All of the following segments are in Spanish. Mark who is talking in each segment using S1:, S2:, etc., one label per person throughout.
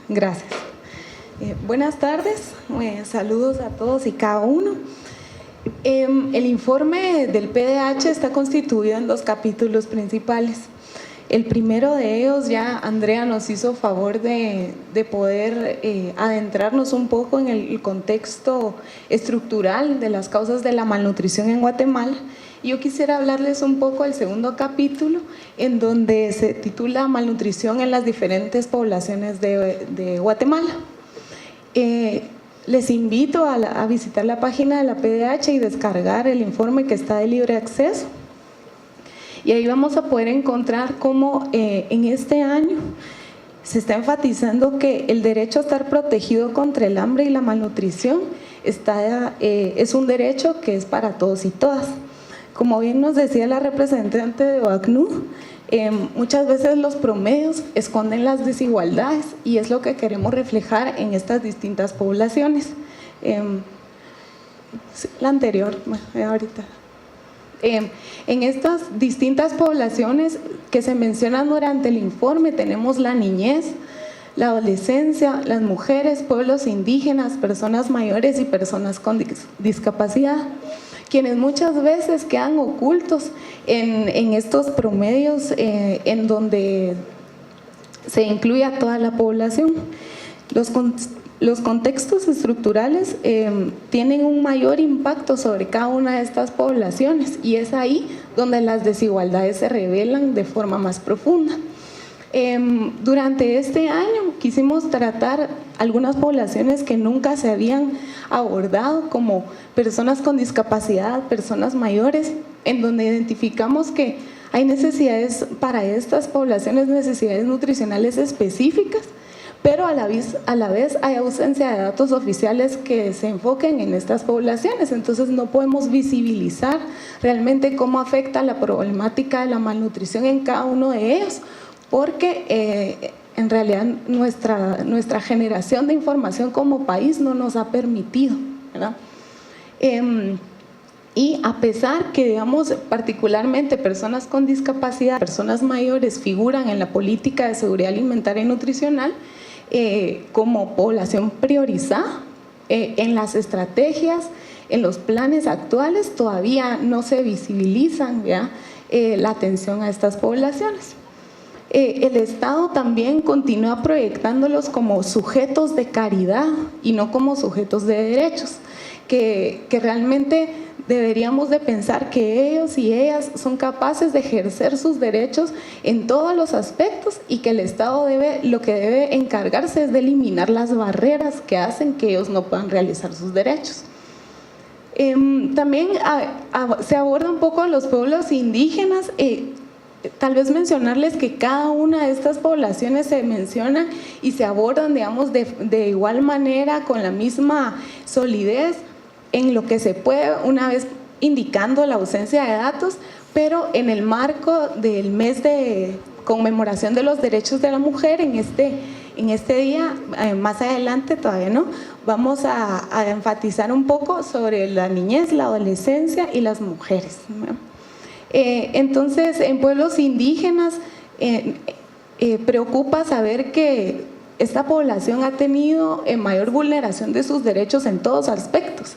S1: Gracias. Buenas tardes, saludos a todos y cada uno. El informe del PDH está constituido en 2 capítulos principales. El primero de ellos, ya Andrea nos hizo favor de poder adentrarnos un poco en el contexto estructural de las causas de la malnutrición en Guatemala. Yo quisiera hablarles un poco del segundo capítulo, en donde se titula Malnutrición en las diferentes poblaciones de Guatemala. Les invito a visitar la página de la PDH y descargar el informe que está de libre acceso. Y ahí vamos a poder encontrar cómo en este año se está enfatizando que el derecho a estar protegido contra el hambre y la malnutrición es un derecho que es para todos y todas. Como bien nos decía la representante de OACNUR, muchas veces los promedios esconden las desigualdades y es lo que queremos reflejar en estas distintas poblaciones. La anterior, ahorita. En estas distintas poblaciones que se mencionan durante el informe tenemos la niñez, la adolescencia, las mujeres, pueblos indígenas, personas mayores y personas con discapacidad, quienes muchas veces quedan ocultos en estos promedios en donde se incluye a toda la población. Los contextos estructurales tienen un mayor impacto sobre cada una de estas poblaciones y es ahí donde las desigualdades se revelan de forma más profunda. Durante este año quisimos tratar algunas poblaciones que nunca se habían abordado, como personas con discapacidad, personas mayores, en donde identificamos que hay necesidades para estas poblaciones, necesidades nutricionales específicas, pero a la vez hay ausencia de datos oficiales que se enfoquen en estas poblaciones, entonces no podemos visibilizar realmente cómo afecta la problemática de la malnutrición en cada uno de ellos, porque en realidad nuestra generación de información como país no nos ha permitido, ¿verdad? Y a pesar que, digamos, particularmente personas con discapacidad, personas mayores figuran en la política de seguridad alimentaria y nutricional como población priorizada, en las estrategias, en los planes actuales todavía no se visibilizan ya la atención a estas poblaciones. El Estado también continúa proyectándolos como sujetos de caridad y no como sujetos de derechos, que realmente deberíamos de pensar que ellos y ellas son capaces de ejercer sus derechos en todos los aspectos y que el Estado lo que debe encargarse es de eliminar las barreras que hacen que ellos no puedan realizar sus derechos. También se aborda un poco a los pueblos indígenas. Tal vez mencionarles que cada una de estas poblaciones se menciona y se abordan, digamos, de igual manera, con la misma solidez, en lo que se puede, una vez indicando la ausencia de datos, pero en el marco del mes de conmemoración de los derechos de la mujer, en este día, más adelante todavía no, vamos a enfatizar un poco sobre la niñez, la adolescencia y las mujeres, ¿no? Entonces, en pueblos indígenas preocupa saber que esta población ha tenido mayor vulneración de sus derechos en todos aspectos.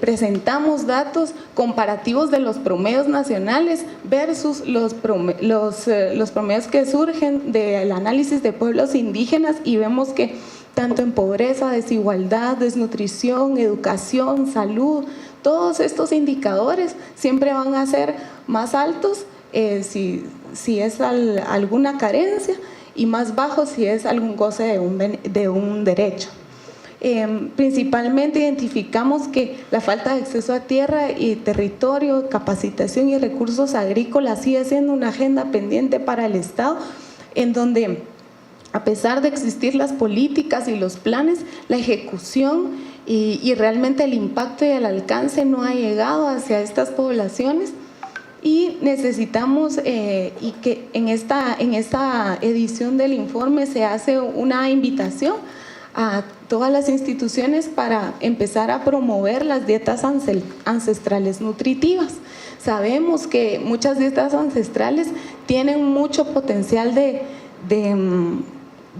S1: Presentamos datos comparativos de los promedios nacionales versus los promedios que surgen del análisis de pueblos indígenas y vemos que tanto en pobreza, desigualdad, desnutrición, educación, salud, todos estos indicadores siempre van a ser más altos si es alguna carencia y más bajos si es algún goce de un derecho. Principalmente identificamos que la falta de acceso a tierra y territorio, capacitación y recursos agrícolas sigue siendo una agenda pendiente para el Estado, en donde a pesar de existir las políticas y los planes, la ejecución y realmente el impacto y el alcance no ha llegado hacia estas poblaciones y necesitamos y que en esta edición del informe se hace una invitación a todas las instituciones para empezar a promover las dietas ancestrales nutritivas. Sabemos que muchas dietas ancestrales tienen mucho potencial de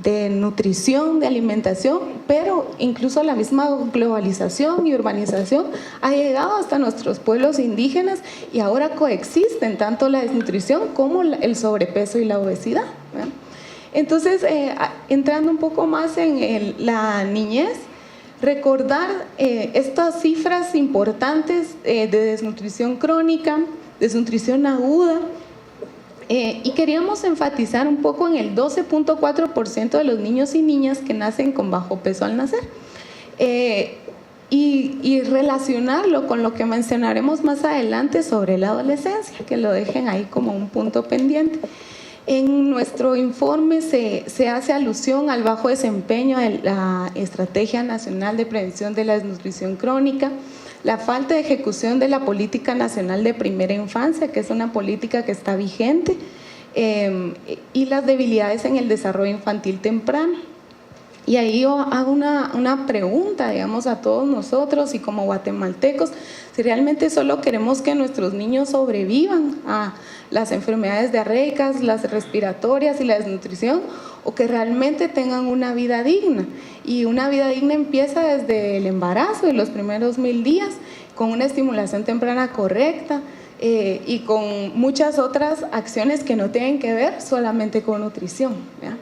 S1: de nutrición, de alimentación, pero incluso la misma globalización y urbanización ha llegado hasta nuestros pueblos indígenas y ahora coexisten tanto la desnutrición como el sobrepeso y la obesidad, ¿verdad? Entonces, entrando un poco más en la niñez, recordar estas cifras importantes de desnutrición crónica, desnutrición aguda, y queríamos enfatizar un poco en el 12.4% de los niños y niñas que nacen con bajo peso al nacer, y relacionarlo con lo que mencionaremos más adelante sobre la adolescencia, que lo dejen ahí como un punto pendiente. En nuestro informe se hace alusión al bajo desempeño de la Estrategia Nacional de Prevención de la Desnutrición Crónica, la falta de ejecución de la Política Nacional de Primera Infancia, que es una política que está vigente, y las debilidades en el desarrollo infantil temprano. Y ahí yo hago una pregunta, digamos, a todos nosotros y como guatemaltecos, si realmente solo queremos que nuestros niños sobrevivan a las enfermedades diarreicas, las respiratorias y la desnutrición, o que realmente tengan una vida digna. Y una vida digna empieza desde el embarazo y los primeros 1000 días, con una estimulación temprana correcta y con muchas otras acciones que no tienen que ver solamente con nutrición, ¿verdad?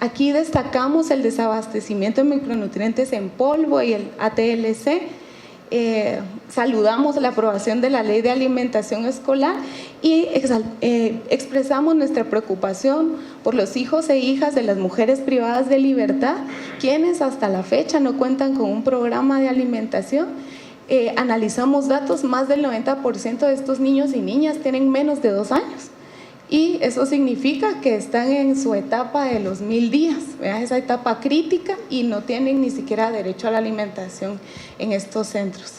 S1: Aquí destacamos el desabastecimiento de micronutrientes en polvo y el ATLC. Saludamos la aprobación de la Ley de Alimentación Escolar y expresamos nuestra preocupación por los hijos e hijas de las mujeres privadas de libertad, quienes hasta la fecha no cuentan con un programa de alimentación. Analizamos datos, más del 90% de estos niños y niñas tienen menos de 2 años. Y eso significa que están en su etapa de los 1000 días, ¿verdad? Esa etapa crítica, y no tienen ni siquiera derecho a la alimentación en estos centros.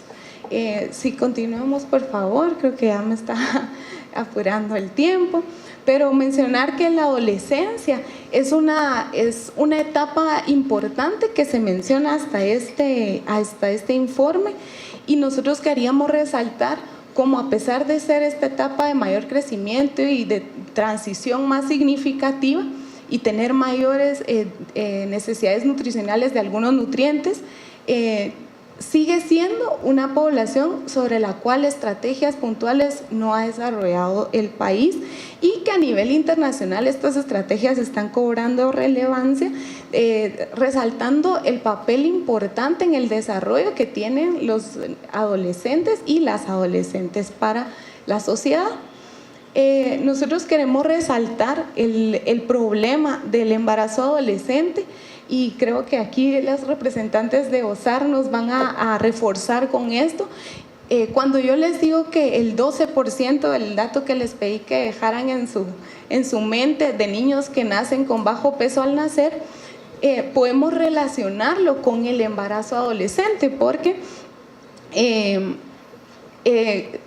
S1: Si continuamos, por favor, creo que ya me está apurando el tiempo, pero mencionar que la adolescencia es una etapa importante que se menciona hasta este informe, y nosotros queríamos resaltar como, a pesar de ser esta etapa de mayor crecimiento y de transición más significativa y tener mayores necesidades nutricionales de algunos nutrientes, sigue siendo una población sobre la cual estrategias puntuales no ha desarrollado el país, y que a nivel internacional estas estrategias están cobrando relevancia, resaltando el papel importante en el desarrollo que tienen los adolescentes y las adolescentes para la sociedad. Nosotros queremos resaltar el problema del embarazo adolescente, y creo que aquí las representantes de OSAR nos van a reforzar con esto. Cuando yo les digo que el 12% del dato que les pedí que dejaran en su mente de niños que nacen con bajo peso al nacer, podemos relacionarlo con el embarazo adolescente, porque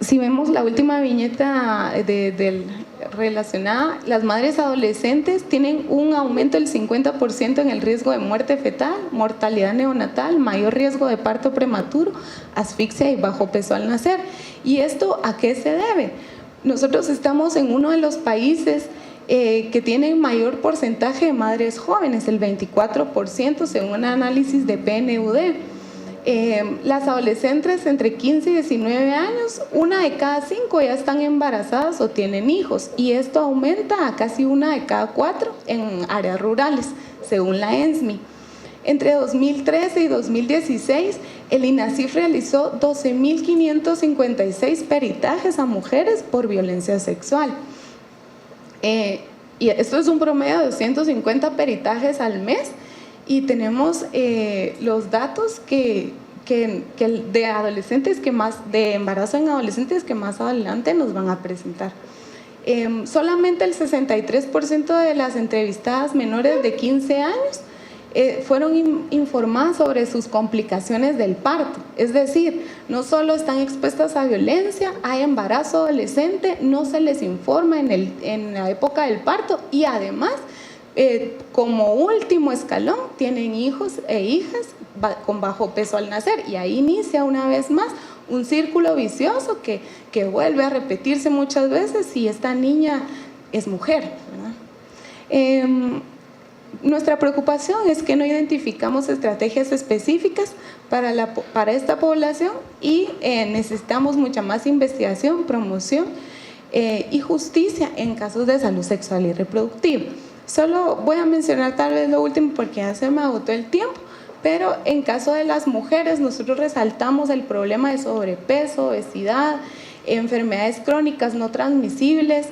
S1: si vemos la última viñeta relacionada, las madres adolescentes tienen un aumento del 50% en el riesgo de muerte fetal, mortalidad neonatal, mayor riesgo de parto prematuro, asfixia y bajo peso al nacer. ¿Y esto a qué se debe? Nosotros estamos en uno de los países que tienen mayor porcentaje de madres jóvenes, el 24%, según un análisis de PNUD. Las adolescentes entre 15 y 19 años, 1 de cada 5 ya están embarazadas o tienen hijos, y esto aumenta a casi 1 de cada 4 en áreas rurales, según la ENSMI. Entre 2013 y 2016, el INASIF realizó 12.556 peritajes a mujeres por violencia sexual. Y esto es un promedio de 250 peritajes al mes, y tenemos los datos que de adolescentes de embarazo en adolescentes que más adelante nos van a presentar. Solamente el 63% de las entrevistadas menores de 15 años fueron informadas sobre sus complicaciones del parto. Es decir, no solo están expuestas a violencia, hay embarazo adolescente, no se les informa en la época del parto, y además, como último escalón, tienen hijos e hijas con bajo peso al nacer, y ahí inicia una vez más un círculo vicioso que vuelve a repetirse muchas veces si esta niña es mujer, ¿verdad? Nuestra preocupación es que no identificamos estrategias específicas para esta población y necesitamos mucha más investigación, promoción y justicia en casos de salud sexual y reproductiva. Solo voy a mencionar tal vez lo último porque ya se me agotó el tiempo, pero en caso de las mujeres nosotros resaltamos el problema de sobrepeso, obesidad, enfermedades crónicas no transmisibles,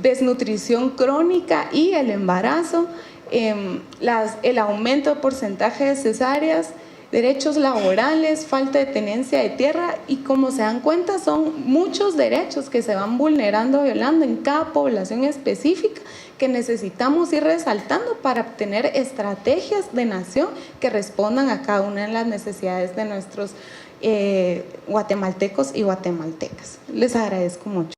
S1: desnutrición crónica y el embarazo, el aumento de porcentaje de cesáreas, derechos laborales, falta de tenencia de tierra y como se dan cuenta son muchos derechos que se van vulnerando, violando en cada población específica que necesitamos ir resaltando para obtener estrategias de nación que respondan a cada una de las necesidades de nuestros guatemaltecos y guatemaltecas. Les agradezco mucho.